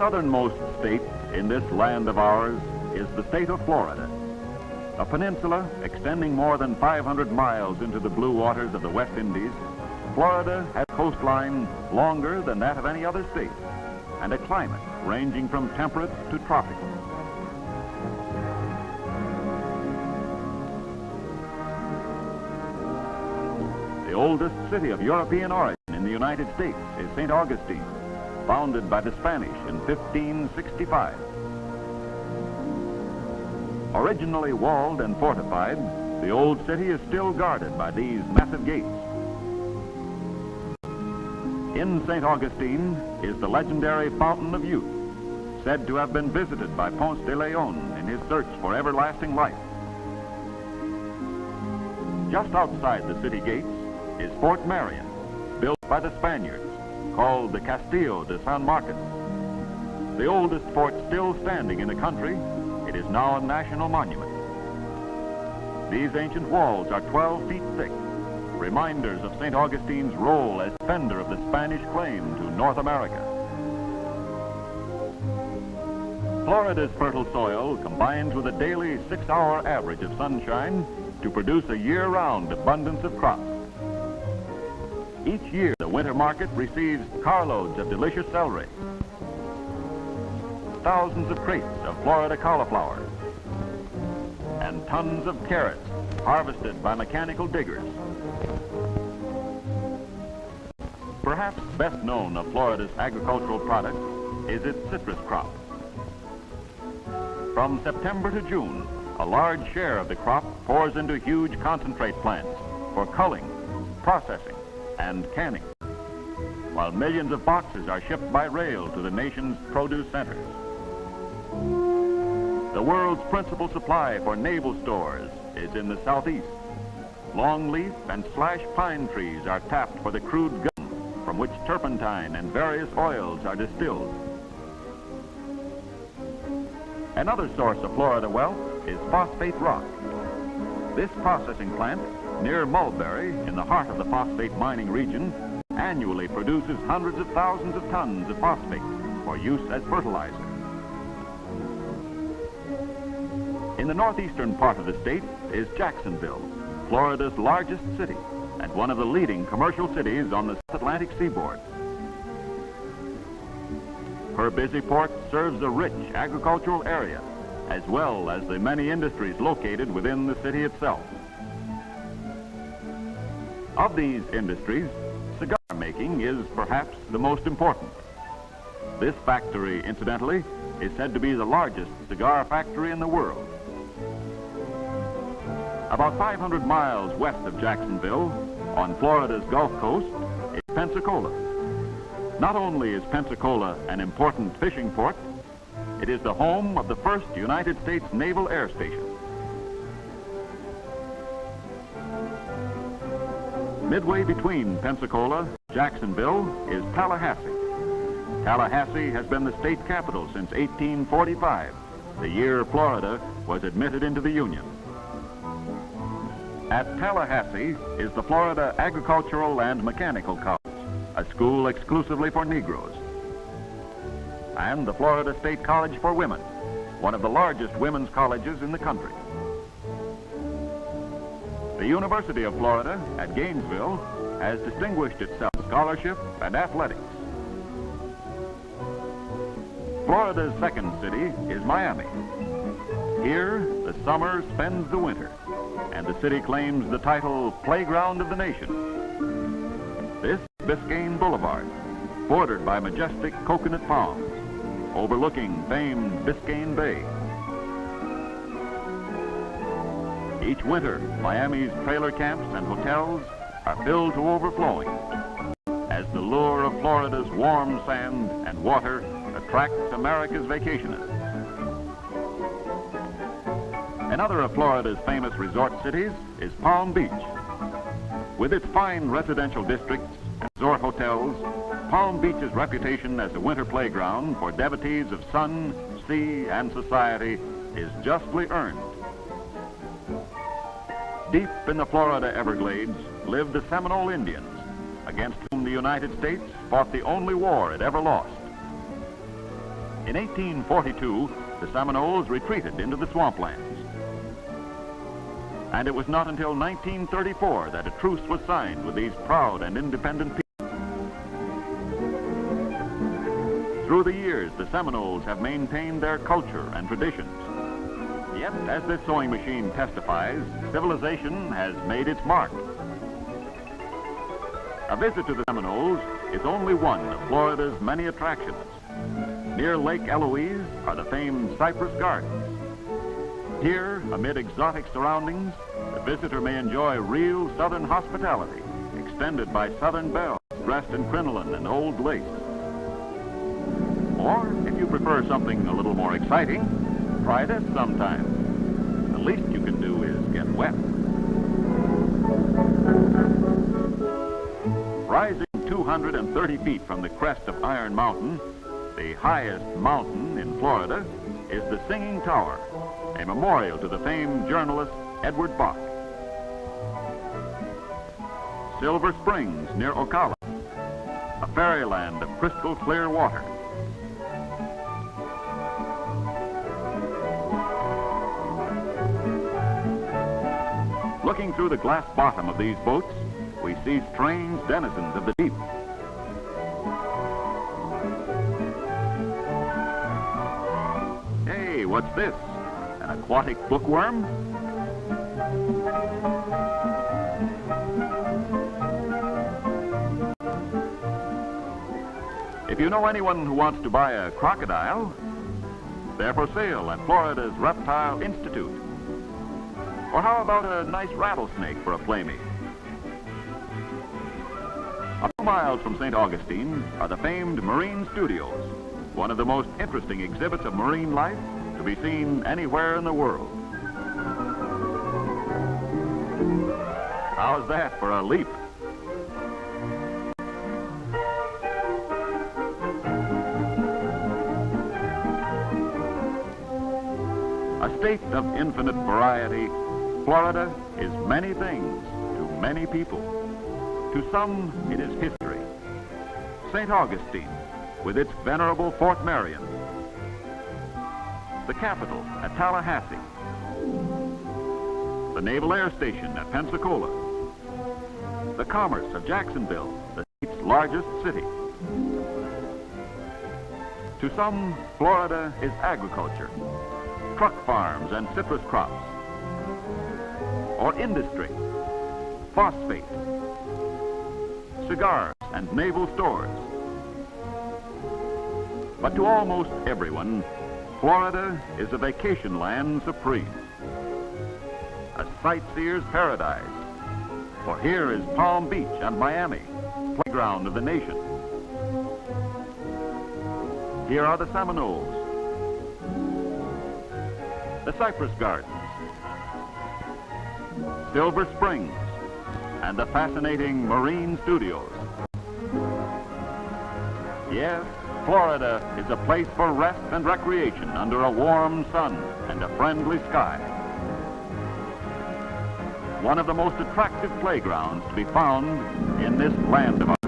southernmost state in this land of ours is the state of Florida. A peninsula extending more than 500 miles into the blue waters of the West Indies, Florida has a coastline longer than that of any other state and a climate ranging from temperate to tropical. The oldest city of European origin in the United States is St. Augustine, founded by the Spanish in 1565. Originally walled and fortified, the old city is still guarded by these massive gates. In St. Augustine is the legendary Fountain of Youth, said to have been visited by Ponce de Leon in his search for everlasting life. Just outside the city gates is Fort Marion, built by the Spaniards, called the Castillo de San Marcos. The oldest fort still standing in the country, it is now a national monument. These ancient walls are 12 feet thick, reminders of St. Augustine's role as defender of the Spanish claim to North America. Florida's fertile soil combines with a daily 6-hour average of sunshine to produce a year-round abundance of crops. Each year, the winter market receives carloads of delicious celery, thousands of crates of Florida cauliflower, and tons of carrots harvested by mechanical diggers. Perhaps best known of Florida's agricultural products is its citrus crop. From September to June, a large share of the crop pours into huge concentrate plants for culling, processing, and canning, while millions of boxes are shipped by rail to the nation's produce centers. The world's principal supply for naval stores is in the southeast. Longleaf and slash pine trees are tapped for the crude gum from which turpentine and various oils are distilled. Another source of Florida wealth is phosphate rock. This processing plant near Mulberry, in the heart of the phosphate mining region, annually produces hundreds of thousands of tons of phosphate for use as fertilizer. In the northeastern part of the state is Jacksonville, Florida's largest city and one of the leading commercial cities on the South Atlantic seaboard. Her busy port serves a rich agricultural area, as well as the many industries located within the city itself. Of these industries, cigar making is perhaps the most important. This factory, incidentally, is said to be the largest cigar factory in the world. About 500 miles west of Jacksonville, on Florida's Gulf Coast, is Pensacola. Not only is Pensacola an important fishing port, it is the home of the first United States Naval Air Station. Midway between Pensacola and Jacksonville is Tallahassee. Tallahassee has been the state capital since 1845, the year Florida was admitted into the Union. At Tallahassee is the Florida Agricultural and Mechanical College, a school exclusively for Negroes, and the Florida State College for Women, one of the largest women's colleges in the country. The University of Florida at Gainesville has distinguished itself in scholarship and athletics. Florida's second city is Miami. Here, the summer spends the winter, and the city claims the title Playground of the Nation. This is Biscayne Boulevard, bordered by majestic coconut palms, overlooking famed Biscayne Bay. Each winter, Miami's trailer camps and hotels are filled to overflowing as the lure of Florida's warm sand and water attracts America's vacationists. Another of Florida's famous resort cities is Palm Beach. With its fine residential districts and resort hotels, Palm Beach's reputation as a winter playground for devotees of sun, sea, and society is justly earned. Deep in the Florida Everglades live the Seminole Indians, against whom the United States fought the only war it ever lost. In 1842, the Seminoles retreated into the swamplands. And it was not until 1934 that a truce was signed with these proud and independent people. Through the years, the Seminoles have maintained their culture and traditions. Yet, as this sewing machine testifies, civilization has made its mark. A visit to the Seminoles is only one of Florida's many attractions. Near Lake Eloise are the famed Cypress Gardens. Here, amid exotic surroundings, the visitor may enjoy real Southern hospitality, extended by Southern belles dressed in crinoline and old lace. Or, if you prefer something a little more exciting, try this sometime. The least you can do is get wet. Rising 230 feet from the crest of Iron Mountain, the highest mountain in Florida, is the Singing Tower, a memorial to the famed journalist Edward Bok. Silver Springs near Ocala, a fairyland of crystal clear water. Looking through the glass bottom of these boats, we see strange denizens of the deep. Hey, what's this? An aquatic bookworm? If you know anyone who wants to buy a crocodile, they're for sale at Florida's Reptile Institute. Or how about a nice rattlesnake for a playmate? A few miles from St. Augustine are the famed Marine Studios, one of the most interesting exhibits of marine life to be seen anywhere in the world. How's that for a leap? A state of infinite variety, Florida is many things to many people. To some, it is history. St. Augustine, with its venerable Fort Marion. The Capitol at Tallahassee. The Naval Air Station at Pensacola. The commerce of Jacksonville, the state's largest city. To some, Florida is agriculture, truck farms and citrus crops. Or industry, phosphate, cigars and naval stores. But to almost everyone, Florida is a vacation land supreme. A sightseer's paradise. For here is Palm Beach and Miami, playground of the nation. Here are the Seminoles, the Cypress Gardens, Silver Springs, and the fascinating Marine Studios. Yes, Florida is a place for rest and recreation under a warm sun and a friendly sky. One of the most attractive playgrounds to be found in this land of ours.